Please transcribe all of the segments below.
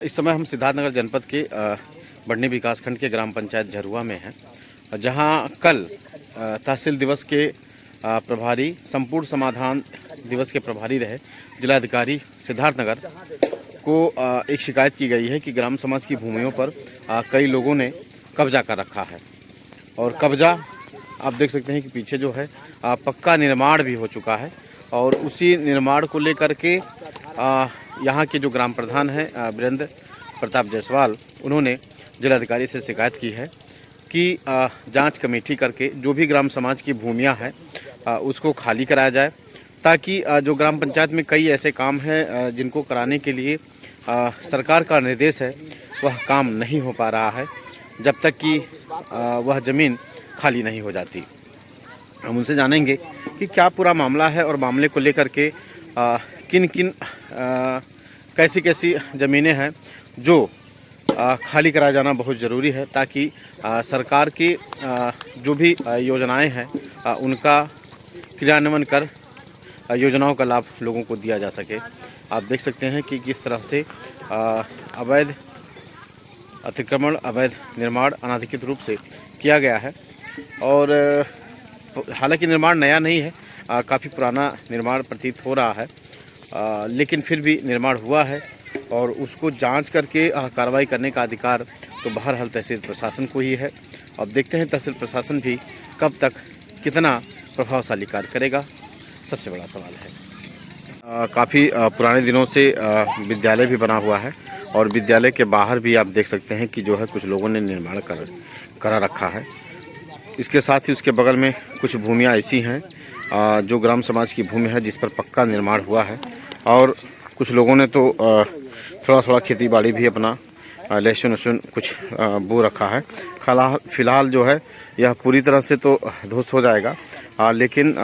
इस समय हम सिद्धार्थनगर जनपद के बढ़नी विकासखंड के ग्राम पंचायत झरुआ में हैं, जहां कल तहसील दिवस के प्रभारी संपूर्ण समाधान दिवस के प्रभारी रहे जिलाधिकारी सिद्धार्थनगर को एक शिकायत की गई है कि ग्राम समाज की भूमियों पर कई लोगों ने कब्जा कर रखा है। और कब्जा आप देख सकते हैं कि पीछे जो है पक्का निर्माण भी हो चुका है। और उसी निर्माण को लेकर के यहाँ के जो ग्राम प्रधान हैं वीरेंद्र प्रताप जायसवाल, उन्होंने जिलाधिकारी से शिकायत की है कि जांच कमेटी करके जो भी ग्राम समाज की भूमियां हैं उसको खाली कराया जाए, ताकि जो ग्राम पंचायत में कई ऐसे काम हैं जिनको कराने के लिए सरकार का निर्देश है, वह काम नहीं हो पा रहा है जब तक कि वह ज़मीन खाली नहीं हो जाती। हम उनसे जानेंगे कि क्या पूरा मामला है और मामले को लेकर के किन किन कैसी कैसी ज़मीनें हैं जो खाली कराया जाना बहुत ज़रूरी है, ताकि सरकार की जो भी योजनाएं हैं उनका क्रियान्वयन कर योजनाओं का लाभ लोगों को दिया जा सके। आप देख सकते हैं कि किस तरह से अवैध अतिक्रमण, अवैध निर्माण अनाधिकृत रूप से किया गया है। और हालांकि निर्माण नया नहीं है, काफ़ी पुराना निर्माण प्रतीत हो रहा है, लेकिन फिर भी निर्माण हुआ है और उसको जांच करके कार्रवाई करने का अधिकार तो बहरहाल तहसील प्रशासन को ही है। अब देखते हैं तहसील प्रशासन भी कब तक कितना प्रभावशाली कार्य करेगा, सबसे बड़ा सवाल है। काफ़ी पुराने दिनों से विद्यालय भी बना हुआ है और विद्यालय के बाहर भी आप देख सकते हैं कि जो है कुछ लोगों ने निर्माण करा रखा है। इसके साथ ही उसके बगल में कुछ भूमियाँ ऐसी हैं जो ग्राम समाज की भूमि है जिस पर पक्का निर्माण हुआ है। और कुछ लोगों ने तो थोड़ा थोड़ा खेती बाड़ी भी अपना लहसुन वहसुन कुछ बो रखा है। फिलहाल जो है यह पूरी तरह से तो ध्वस्त हो जाएगा, लेकिन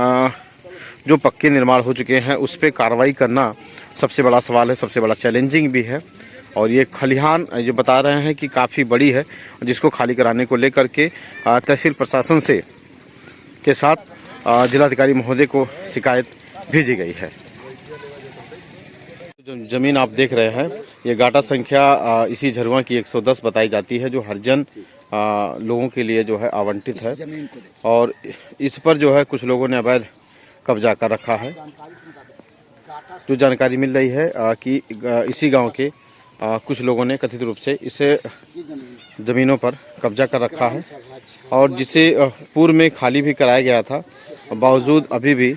जो पक्के निर्माण हो चुके हैं उस पर कार्रवाई करना सबसे बड़ा सवाल है, सबसे बड़ा चैलेंजिंग भी है। और ये खलिहान जो बता रहे हैं कि काफ़ी बड़ी है, जिसको खाली कराने को लेकर के तहसील प्रशासन से के साथ जिलाधिकारी महोदय को शिकायत भेजी गई है। जो ज़मीन आप देख रहे हैं ये गाटा संख्या इसी झरुआ की 110 बताई जाती है, जो हरिजन लोगों के लिए जो है आवंटित है। और इस पर जो है कुछ लोगों ने अवैध कब्जा कर रखा है। जो जानकारी मिल रही है कि इसी गांव के कुछ लोगों ने कथित रूप से इसे ज़मीनों पर कब्जा कर रखा है और जिसे पूर्व में खाली भी कराया गया था, बावजूद अभी भी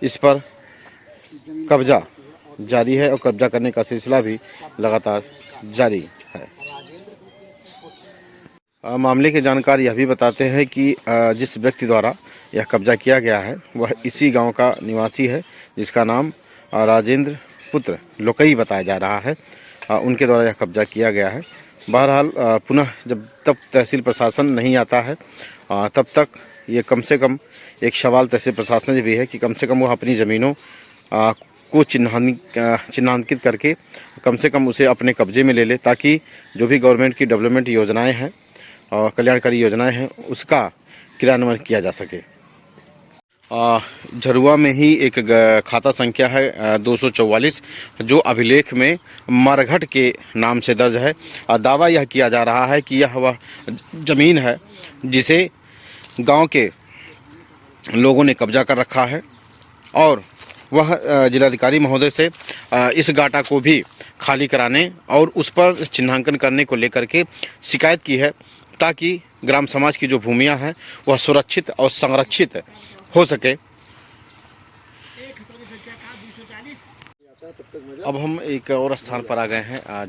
इस पर कब्जा जारी है और कब्जा करने का सिलसिला भी लगातार जारी है। मामले के जानकार यह भी बताते हैं कि जिस व्यक्ति द्वारा यह कब्जा किया गया है वह इसी गांव का निवासी है, जिसका नाम राजेंद्र पुत्र लोकई बताया जा रहा है। उनके द्वारा यह कब्जा किया गया है। बहरहाल पुनः जब तक तहसील प्रशासन नहीं आता है तब तक ये कम से कम एक सवाल तहसील प्रशासन से भी है कि कम से कम वह अपनी ज़मीनों को चिन्हांकित करके कम से कम उसे अपने कब्जे में ले ले, ताकि जो भी गवर्नमेंट की डेवलपमेंट योजनाएं हैं और कल्याणकारी योजनाएं हैं उसका क्रियान्वयन किया जा सके। झरुआ में ही एक खाता संख्या है 244, जो अभिलेख में मरघट के नाम से दर्ज है। दावा यह किया जा रहा है कि यह वह ज़मीन है जिसे गांव के लोगों ने कब्जा कर रखा है और वह जिलाधिकारी महोदय से इस गाटा को भी खाली कराने और उस पर चिन्हांकन करने को लेकर के शिकायत की है, ताकि ग्राम समाज की जो भूमियां हैं वह सुरक्षित और संरक्षित हो सके। अब हम एक और स्थान पर आ गए हैं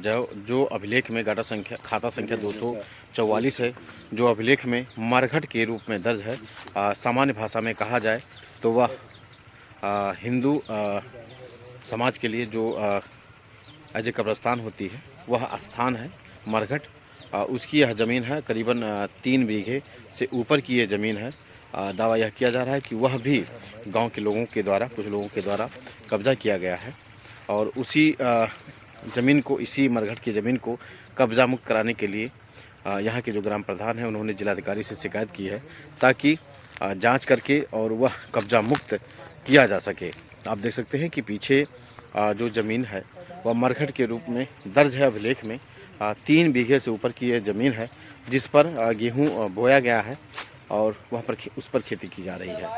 जो अभिलेख में खाता संख्या 244 है, जो अभिलेख में मरघट के रूप में दर्ज है। सामान्य भाषा में कहा जाए तो वह हिंदू समाज के लिए जो अजय कब्रस्तान होती है वह स्थान है मरघट। उसकी यह ज़मीन है, करीबन 3 बीघे से ऊपर की ये ज़मीन है। दावा यह किया जा रहा है कि वह भी गांव के लोगों के द्वारा, कुछ लोगों के द्वारा कब्जा किया गया है और उसी ज़मीन को, इसी मरघट की ज़मीन को कब्जा मुक्त कराने के लिए यहाँ के जो ग्राम प्रधान हैं उन्होंने जिलाधिकारी से शिकायत की है, ताकि जांच करके और वह कब्जा मुक्त किया जा सके। आप देख सकते हैं कि पीछे जो ज़मीन है व मरघट के रूप में दर्ज है अभिलेख में। 3 बीघे से ऊपर की ये ज़मीन है जिस पर गेहूं बोया गया है और वहाँ पर उस पर खेती की जा रही है।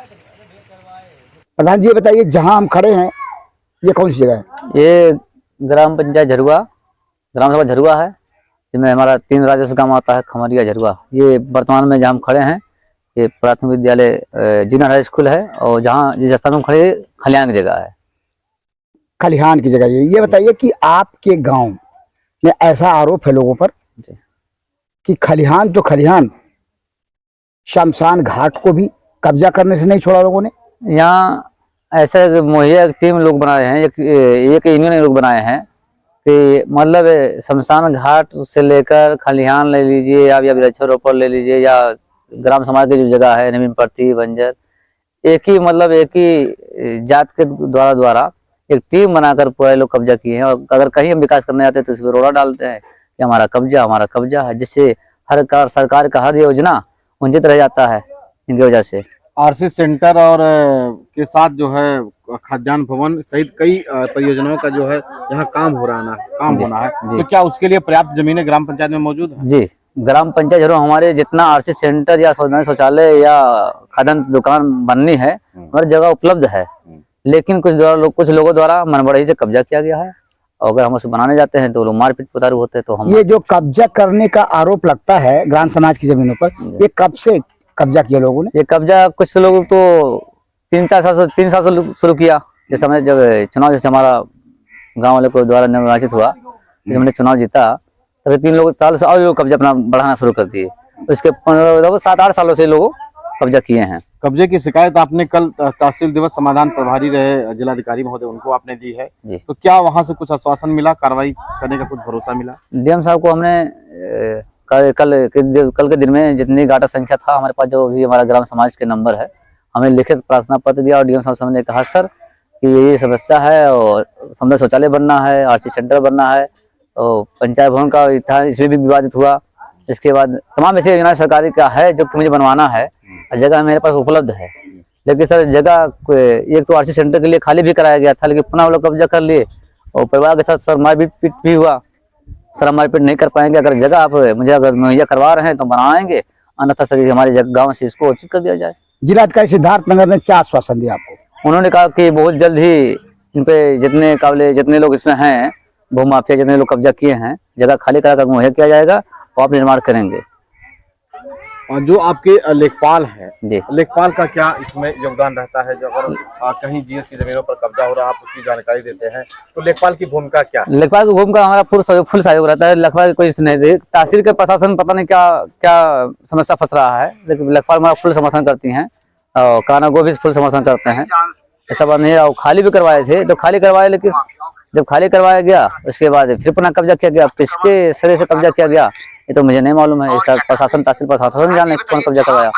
प्रधान जी ये बताइए, जहाँ हम खड़े हैं ये कौन सी जगह है? ये ग्राम पंचायत झरुआ, ग्राम सभा झरुआ है, जिसमें हमारा 3 राजस्व गांव आता है, खमरिया झरुआ। ये वर्तमान में जहाँ हम खड़े हैं ये प्राथमिक विद्यालय जूनियर हाई स्कूल है, और जहाँ जिस स्थान में हम खड़े खलियान की जगह है। खलिहान की जगह ये बताइए कि आपके गांव में ऐसा आरोप है लोगों पर कि खलिहान तो खलिहान, शमशान घाट को भी कब्जा करने से नहीं छोड़ा लोगों ने। यहाँ ऐसे मुहैया टीम लोग बनाए हैं, एक यूनियन लोग बनाए हैं कि मतलब शमशान घाट से लेकर खलिहान ले लीजिए या वृक्षारोपण ले लीजिए या ग्राम समाज की जो जगह है नवीन प्रति बंजर, एक ही जात के द्वारा एक टीम बनाकर पूरे लोग कब्जा किए हैं। और अगर कहीं हम विकास करने जाते हैं तो इसमें रोड़ा डालते हैं कि हमारा कब्जा है, जिससे हर सरकार का हर योजना वंचित रह जाता है इनकी वजह से। आरसी सेंटर और के साथ जो है खाद्यान्न भवन सहित कई परियोजनाओं का जो है यहाँ काम होना है। तो क्या उसके लिए पर्याप्त जमीनें ग्राम पंचायत में मौजूद है? जी, ग्राम पंचायत जरूर हमारे जितना आरसी सेंटर या शौचालय या खाद्यान्न दुकान बननी है हर जगह उपलब्ध है, लेकिन कुछ लोगों द्वारा मनमानी से कब्जा किया गया है। और अगर हम उसे बनाने जाते हैं तो लोग मारपीट उतारू होते हैं। तो हम ये जो कब्जा करने का आरोप लगता है ग्राम समाज की जमीनों पर, ये कब से कब्जा किया लोगों ने? ये कब्जा कुछ लोग तो 3 साल से शुरू किया। जैसे हमने जब चुनाव, जैसे हमारा गाँव वाले को द्वारा निर्वाचित हुआ, जब हमने चुनाव जीता तब 3 साल से और लोग कब्जा अपना बढ़ाना शुरू कर दिए। उसके 7-8 सालों से लोग कब्जा किए हैं। कब्जे की शिकायत आपने कल तहसील दिवस समाधान प्रभारी रहे जिलाधिकारी महोदय उनको आपने दी है जी। तो क्या वहां से कुछ आश्वासन मिला, कार्रवाई करने का कुछ भरोसा मिला? डीएम साहब को हमने कल के दिन में जितनी गाटा संख्या था हमारे पास, जो भी हमारा ग्राम समाज के नंबर है, हमें लिखित प्रार्थना पत्र दिया और डीएम साहब ने कहा सर कि ये समस्या है और समुदाय शौचालय बनना है, आरसी सेंटर बनना है, और पंचायत भवन का था इसमें भी विवादित हुआ। इसके बाद तमाम ऐसी योजना सरकारी का है जो कि मुझे बनवाना है, जगह मेरे पास उपलब्ध है, लेकिन सर जगह एक तो आरसी सेंटर के लिए खाली भी कराया गया था, लेकिन पुनः वो लोग कब्जा कर लिए और परिवार के साथ सर मारपीट भी हुआ। सर हम मारपीट नहीं कर पाएंगे, अगर जगह आप मुझे अगर मुहैया करवा रहे हैं तो बनाएंगे, अन्यथा सर हमारे गाँव से इसको उचित कर दिया जाए। जिलाधिकारी सिद्धार्थ नगर ने क्या आश्वासन दिया आपको? उन्होंने कहा कि बहुत जल्द ही इन पे जितने लोग इसमें हैं, भू माफिया जितने लोग कब्जा किए हैं, जगह खाली कराकर मुहैया किया जाएगा और आप निर्माण करेंगे। और जो आपके लेखपाल हैं, लेखपाल का क्या इसमें योगदान रहता है? जो अगर कहीं जीएस की जमीनों पर कब्जा हो रहा है आप उसकी जानकारी देते हैं, तो लेखपाल की भूमिका क्या है? लेखपाल की भूमिका हमारा फुल सहयोग रहता है। लेखपाल कोई नहीं, तहसील के प्रशासन पता नहीं क्या समस्या फंस रहा है, लेकिन लेखपाल हमारा फुल समर्थन करती हैं और काना को भी फुल समर्थन करते हैं। ऐसा बात नहीं है। और खाली भी करवाए थे तो खाली करवाए, लेकिन जब खाली करवाया गया उसके बाद फिर पुनः कब्जा किया गया। किसके सिरे से कब्जा किया गया ये तो मुझे नहीं मालूम है। प्रशासन, तहसील प्रशासन जाने कौन कब्जा करवाया।